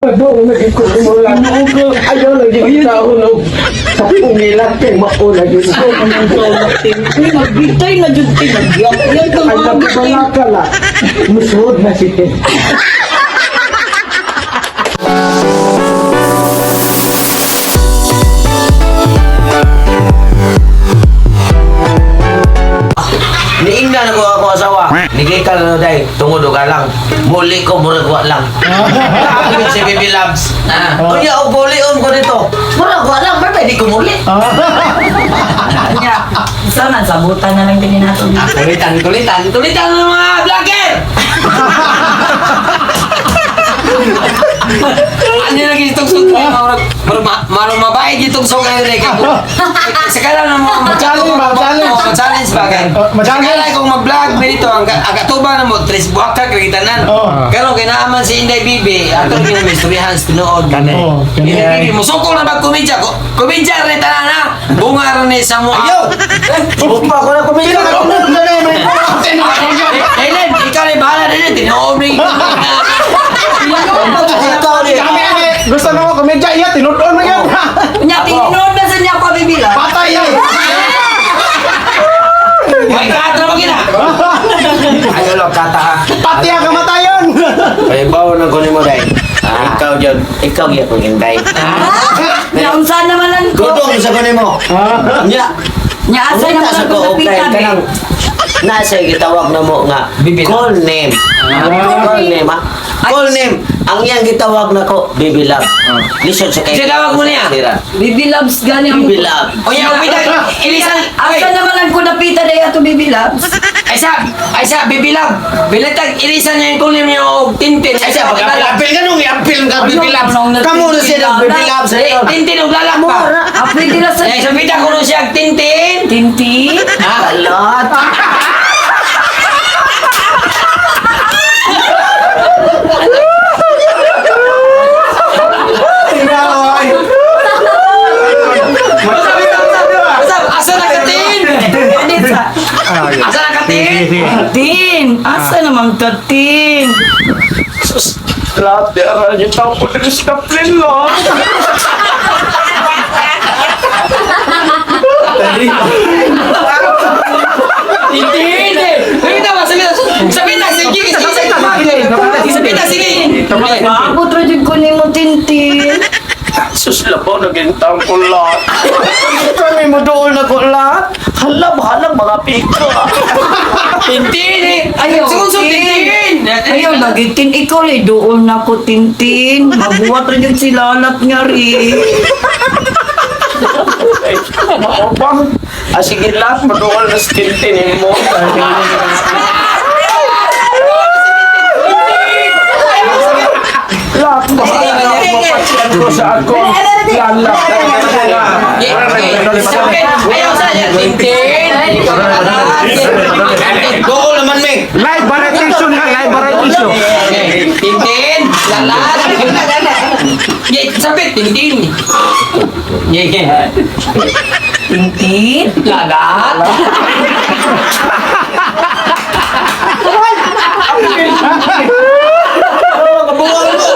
Doon nag-ikot mo lang. Ayaw lagi tao no. Sa pungilat kay mauna yun. Magbitay na dyan tinagyak. Yan ka Ay mga nagbalakala. Musuod na si Tin. Niingnan ako asawa. Nigikal na day. Tungod ka lang. Muli ko muragwa lang. Sabi si Baby Loves. Kuya, o bulion ko dito. Muragwa lang. Ba't hindi ko muli? niya. Sana, sabutan na lang din natin. Tulitan ng mga vlogger! Ano lagi itong song kayo? Marong mabait itong song kayo rin. Sakala na mo, ma-challenge ba kayo? Sakala kung mag-vlog mo dito, ang katuba na mo, tres buwak ka, kagitanan. Pero kinaaman si Inday Bibi, ato rin may istoryahan sa tinood. Inday Bibi, musukol na mag-komedya. Komedya rin tanan na. Bunga rin sa mo. Ayaw! Bupa ko na komedya. Helen, ikaw rin bahala rin. Tinood rin. Ikaw rin. Gusto na mo komedya iya tinudon mo yan. Nya, tininood na sa niya pa bibila. Patay yan. May kata na magina. Ayaw lang kata ha. Pati ang kamatayon. Kaya bawa na kunin mo dahil. Ikaw dyan. Ikaw yan kung hinday. Naunsan naman lang ko. Gudong sa kunin mo. Nya. Nya, asa Kung naman nasa lang ko, ko okay kapitan ka lang. Nasa gitawag na mo nga. Call name. Call name ha. Call name. Ang iyang gitawag na ko, Baby Love. Listen sa kayo. Tawag mo niya. Baby Loves gani ang... Baby Love. O yan, umitan. Ilisan. Asa naman lang ko napita na yato Baby Loves. Aysa, Baby Love. Bilatag, ilisan niya yung call name niya o Tintin. Aysa, Apil ka nung i-apil ka Baby Loves. Kamu na siya ng Baby Loves. Tintin o lalak pa. Ah, pwede na sa... Eh, sabitan ko nun siya, Tintin. Tintin. Alot. Asa na katin? Asa na katin? Tin! Asa naman ka, Tin? Lahat di aral yung tao po na sa kapilin lo. Tintin! Sabihin na, sige! Sabihin na, sige! Ako trajig ko ni mo, Tintin. Sus labaw naging taong ko lahat. Kami mo doon na ko lahat. Halab mga pika. Tintin eh! Ayaw, Sunsok, Tin. Tintin! Ayaw, lagi, Tin. Ikaw rin, doon na ko, Tintin. Mabuhat rin yung silalat nga rin. Ano ba? Sige lahat madool na skintinin mo. Lahat mo mapasyan ko sa ako. Lalap. Ayaw sa niya, Tintin! Gokol naman, Meg! Live variation nga, live variation. Tintin! Lalat! Sabit, Tintin! Tintin? Lalat! Kabuhan mo!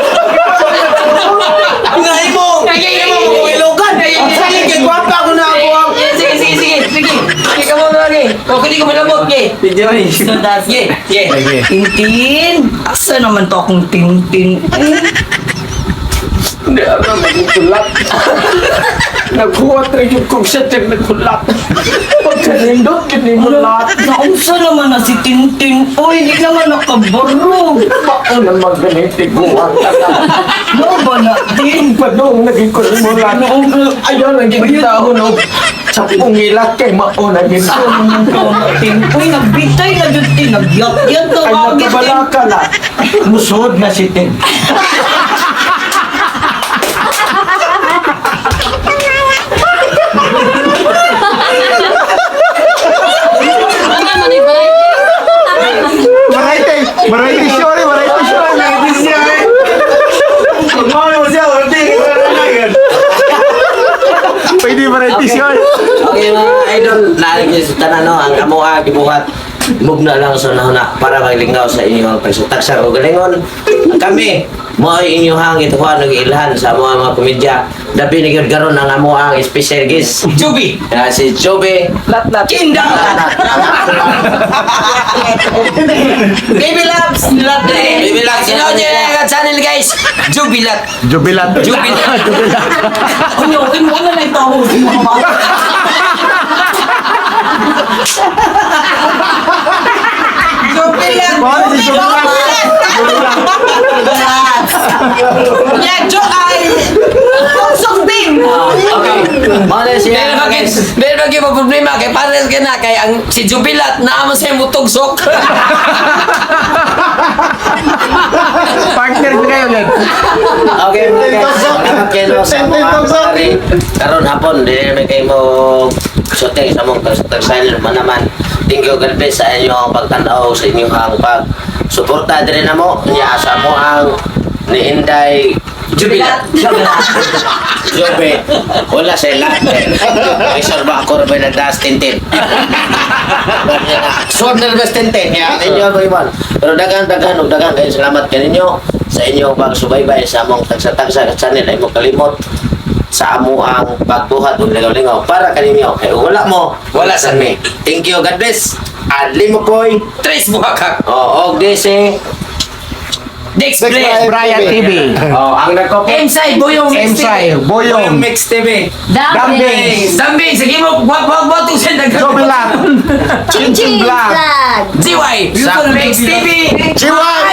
Ingay mo! Ingay mo! Ilogan! Sige, gwapa ko na ako ang... Sige! Sige ka mo lagi! Kung hindi ko malabot, Sige! Sige! Tintin? Asa naman to akong Tintin? Hindi alam, nagkulat. Nagkuhat rin yung kong setting nagkulat. Pagkanindot, kinimulat. Naunsa naman na si Tintin? Uy, hindi naman nakabarog. Bako na magganiti kuhat ka na. No ba na, Tin? Padong naging kunimulat. Ayaw naging tao no. Sa pungilat kay mauna din. Uy, nagbitay na dyan, Tin. Nagyak-yak na Ay wagit, Tin. nagkabalakala. Musuod na si Tin. Variety show rin, variety show. Pwede variety show. Okay mga idol, nalagyan sa tanan no, ang kamuha, gibuhat. mugna lang sa nahuna para maglingaw sa inyong pagsutagsa o galingon. Kami, mo ay inyong ituhan ng ilhan sa mga komedya. Dabi ni garon ang amo ang special guest. Jubi! Si Jobe Lat. Kinda! Baby Labs! Baby Labs! Sino nyo yung channel guys? Jubilat! Jubilat. Jubilat! Unyukin mo na lang ito ako. Jubilat! Bakit si Jubilat? Yeah, ay! Tusok din! Okay. Mali siya. Meron bagay mo problema kay pares ka na kay ang si Jubilat naman siya mutugsok. Partner ko kayo yan. Okay, salamat kayo sa mga pari. Karon hapon, di namin kayo mo shooting sa mong pagsagsayal manaman. Thank you God bless sa inyong pagtanaw, sa inyong pag suporta din na mo. Niya sa mo ang ni Inday Jubilat. Jobe. Wala sila. May sarba ako rin nagdaas tintin. Sword na nagdaas tintin. Kaya ninyo ako iwan. Pero dagan kayo. Salamat kaninyo sa inyong pagsubaybay sa among tagsa-tagsa sa channel ay mo kalimot sa amo ang pagbuhat o lingaw-lingaw para kaninyo. Kaya wala mo, wala sa me. Thank you, God bless. Adli mo ko'y Trace Buhakak. og desi. Dex Play. Brian TV. Ang nagkopit. Inside Boyong Mix Inside, TV. Boyong. Mix TV. Dambing. Dambing, sige mo, wag tusin na Jubilat. Chinchin Vlog. Vlog. GY. Sa Mix TV. Chiwai.